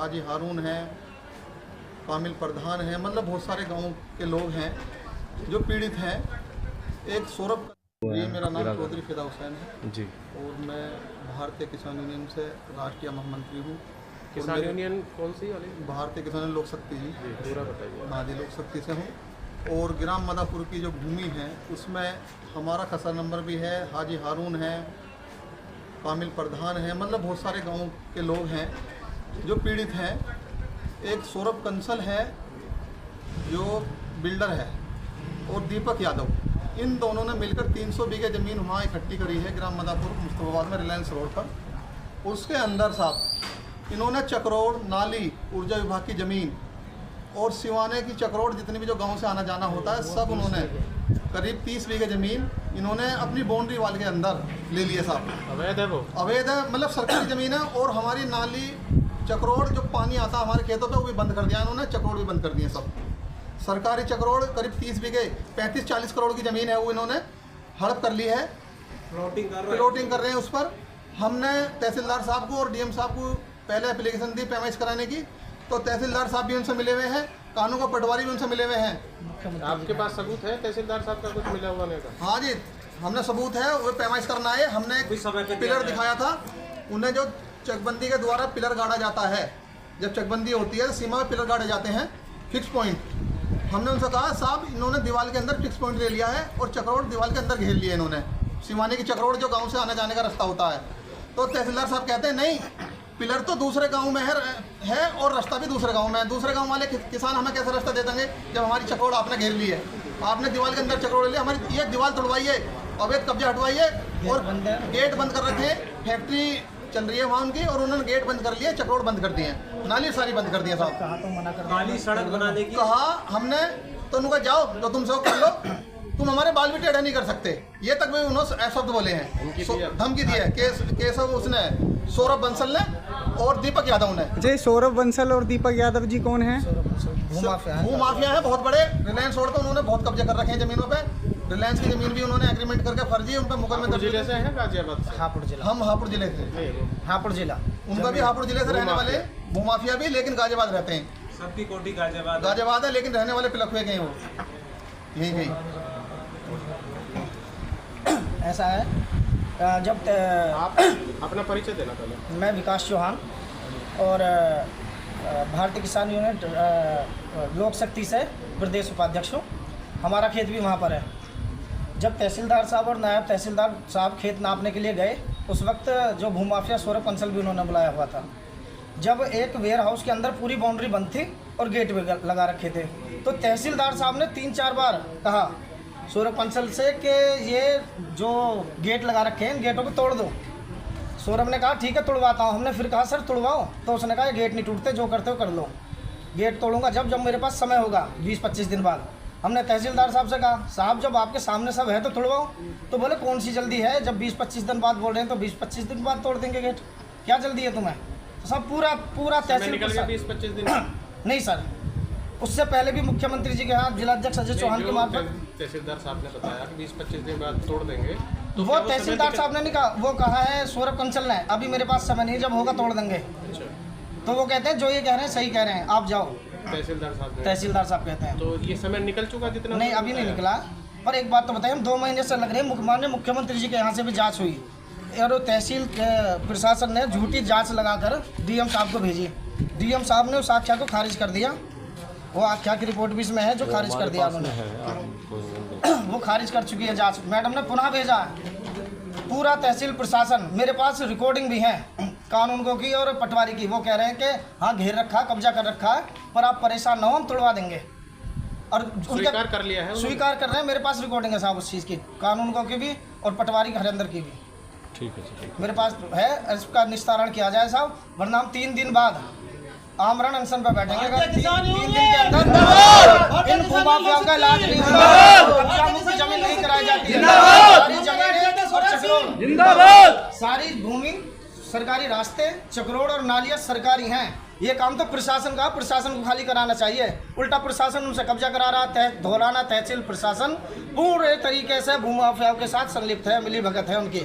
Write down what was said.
हाजी हारून हैं, कामिल प्रधान हैं, मतलब बहुत सारे गाँव के लोग हैं जो पीड़ित हैं। एक सौरभ, ये मेरा नाम चौधरी फिदा हुसैन है जी, और मैं भारतीय किसान यूनियन से राष्ट्रीय महामंत्री हूँ। किसान यूनियन कौन सी वाली? भारतीय किसान लोक शक्ति जी, पूरा बताइए। हाँ जी, लोक शक्ति से हूँ। और ग्राम मदापुर की जो भूमि है उसमें हमारा खसरा नंबर भी है, हाजी हारून है, कामिल प्रधान है, मतलब बहुत सारे गांव के लोग हैं जो पीड़ित हैं। एक सौरभ कंसल है जो बिल्डर है और दीपक यादव, इन दोनों ने मिलकर 300 बीघे ज़मीन वहाँ इकट्ठी करी है ग्राम मदापुर मुस्तफाबाद में, रिलायंस रोड पर। उसके अंदर साहब इन्होंने चक्रोड़, नाली, ऊर्जा विभाग की ज़मीन और सिवाने की चक्रोड़, जितने भी जो गांव से आना जाना होता है, सब उन्होंने करीब 30 बीघे ज़मीन इन्होंने अपनी बाउंड्री वाल के अंदर ले लिए साहब। अवैध है वो? अवैध है, मतलब सरकारी ज़मीन है। और हमारी नाली, चक्रोड़, जो पानी आता है हमारे खेतों पे, वो भी बंद कर दिया इन्होंने, चक्रोड़ भी बंद कर दिए सब। सरकारी चक्रोड़ करीब 30 बीघे, 35-40 करोड़ की ज़मीन है, वो इन्होंने हड़प कर ली है, प्लॉटिंग कर रहे हैं उस पर। हमने तहसीलदार साहब को और डीएम साहब को पहले एप्लीकेशन दी पैमाइश कराने की, तो तहसीलदार साहब भी उनसे मिले हुए हैं, कानून का पटवारी भी उनसे मिले हुए हैं। आपके पास सबूत है तहसीलदार साहब का कुछ मिला हुआ नहीं का? हाँ जी, हमने सबूत है, वो पैमाइश करना है। हमने एक पिलर दिखाया था उन्हें, जो चकबंदी के द्वारा पिलर गाड़ा जाता है, जब चकबंदी होती है तो सीमा में पिलर गाड़े जाते हैं, फिक्स पॉइंट। हमने उनसे कहा साहब इन्होंने दीवार के अंदर फिक्स पॉइंट ले लिया है और चक्रोड़ दीवार के अंदर घेर लिए इन्होंने, सिवाने की चक्रोड़ जो गाँव से आने जाने का रास्ता होता है। तो तहसीलदार साहब कहते हैं नहीं, पिलर तो दूसरे गांव में है और रास्ता भी दूसरे गांव में है। दूसरे गांव वाले किसान हमें कैसे रास्ता दे देंगे जब हमारी चक्रोड़ आपने घेर ली है, आपने दीवार के अंदर चक्रोड़ ले लिया, हमारी ये दीवार तोड़वाइए, अवैध कब्जा हटवाइए और गेट बंद कर रखे हैं। फैक्ट्री चल रही है वहाँ उनकी, और उन्होंने गेट बंद कर लिए, चक्रोड़ बंद कर दिए, नाली सारी बंद कर दी है साहब। नाली सड़क बनाने की कहा हमने, तो उनका जाओ जो तुम सब कर लो, तुम हमारे बाल भी टेढ़े नहीं कर सकते, ये तक भी उन्होंने शब्द बोले हैं, धमकी दी है। केस उसने, सौरभ बंसल ने और दीपक यादव ने। जी, सौरभ बंसल और दीपक यादव जी कौन हैं? भूमाफिया है बहुत बड़े। रिलायंस रोड पर उन्होंने बहुत कब्जे कर रखे हैं जमीनों पे। रिलायंस की जमीन भी उन्होंने एग्रीमेंट करके फर्जी उन पर मुकदमे दर्ज। जिले से है गाजियाबाद से? हापुड़ जिला। हम हापुड़ जिले से, हापुड़ जिला। उनका भी हापुड़ जिले से रहने वाले, भूमाफिया भी, लेकिन गाजियाबाद रहते हैं। सबकी कोठी गाजियाबाद है, लेकिन रहने वाले पिलखुए के हैं वो, यही कहीं। ऐसा है, जब आप अपना परिचय देना पहले। मैं विकास चौहान और भारतीय किसान यूनियन लोक शक्ति से प्रदेश उपाध्यक्ष हूँ। हमारा खेत भी वहाँ पर है। जब तहसीलदार साहब और नायब तहसीलदार साहब खेत नापने के लिए गए, उस वक्त जो भूमाफिया सौरभ कंसल भी उन्होंने बुलाया हुआ था। जब एक वेयर हाउस के अंदर पूरी बाउंड्री बंद थी और गेट भी लगा रखे थे, तो तहसीलदार साहब ने 3-4 बार कहा सौरभ कंसल से कि ये जो गेट लगा रखे हैं इन गेटों को तोड़ दो। सौरभ ने कहा ठीक है तोड़वाता हूँ। हमने फिर कहा सर तोड़वाओ, तो उसने कहा ये गेट नहीं टूटते, जो करते हो कर लो, गेट तोड़ूंगा जब मेरे पास समय होगा 20-25 दिन बाद। हमने तहसीलदार साहब से कहा साहब जब आपके सामने सब है तो तोड़वाओ, तो बोले कौन सी जल्दी है, जब 20-25 दिन बाद बोल रहे हैं तो 20-25 दिन बाद तोड़ देंगे गेट, क्या जल्दी है तुम्हें। तो सब पूरा तहसील 20-25 दिन नहीं सर, उससे पहले भी मुख्यमंत्री जी के यहाँ जिलाध्यक्ष अजय चौहान के मार्फत तहसीलदार साहब ने बताया कि 20-25 दिन बाद तोड़ देंगे, तो वो तहसीलदार साहब ने नहीं कहा, वो कहा है सौरभ कंसल ने, अभी मेरे पास समय नहीं, जब होगा तोड़ देंगे। तो वो कहते हैं जो ये कह रहे हैं सही कह रहे हैं, आप जाओ। तहसीलदार साहब कहते हैं। तो ये समय निकल चुका जितना? नहीं, अभी नहीं निकला। पर एक बात तो बताइए, हम 2 महीने से लग रहे हैं, माननीय मुख्यमंत्री जी के यहाँ से भी जाँच हुई और तहसील प्रशासन ने झूठी जाँच लगाकर डीएम साहब को भेजी। डीएम साहब ने उस आख्या को खारिज कर दिया। वो आख्या की रिपोर्ट भी इसमें है जो खारिज कर दिया उन्होंने, वो खारिज कर चुकी है जांच। मैडम ने पुनः भेजा पूरा तहसील प्रशासन, मेरे पास रिकॉर्डिंग भी है कानून को की और पटवारी की। वो कह रहे हैं कि हाँ घेर रखा, कब्जा कर रखा है, पर आप परेशान न हो, हम तोड़वा देंगे। और स्वीकार कर लिया है, स्वीकार कर रहे हैं। मेरे पास रिकॉर्डिंग है साहब उस चीज़ की, कानून को की भी और पटवारी हरिंदर की भी। ठीक है, मेरे पास है, इसका निस्तारण किया जाए साहब, वरना हम 3 दिन बाद आमरण अनशन पर बैठेंगे। अगर 3 दिन के अंदर इन भूमाफियाओं का इलाज नहीं होगा, कब्जा मुक्त जमीन नहीं कराई जाती है, सारी जमीनें और चक्रोड़, सारी भूमि, सरकारी रास्ते, चक्रोड़ और नालियाँ सरकारी हैं। ये काम तो प्रशासन का, प्रशासन को खाली कराना चाहिए। उल्टा प्रशासन उनसे कब्जा करा रहा है। धौलाना तहसील प्रशासन पूरे तरीके से भूमाफियाओं के साथ संलिप्त है, मिली भगत है उनकी।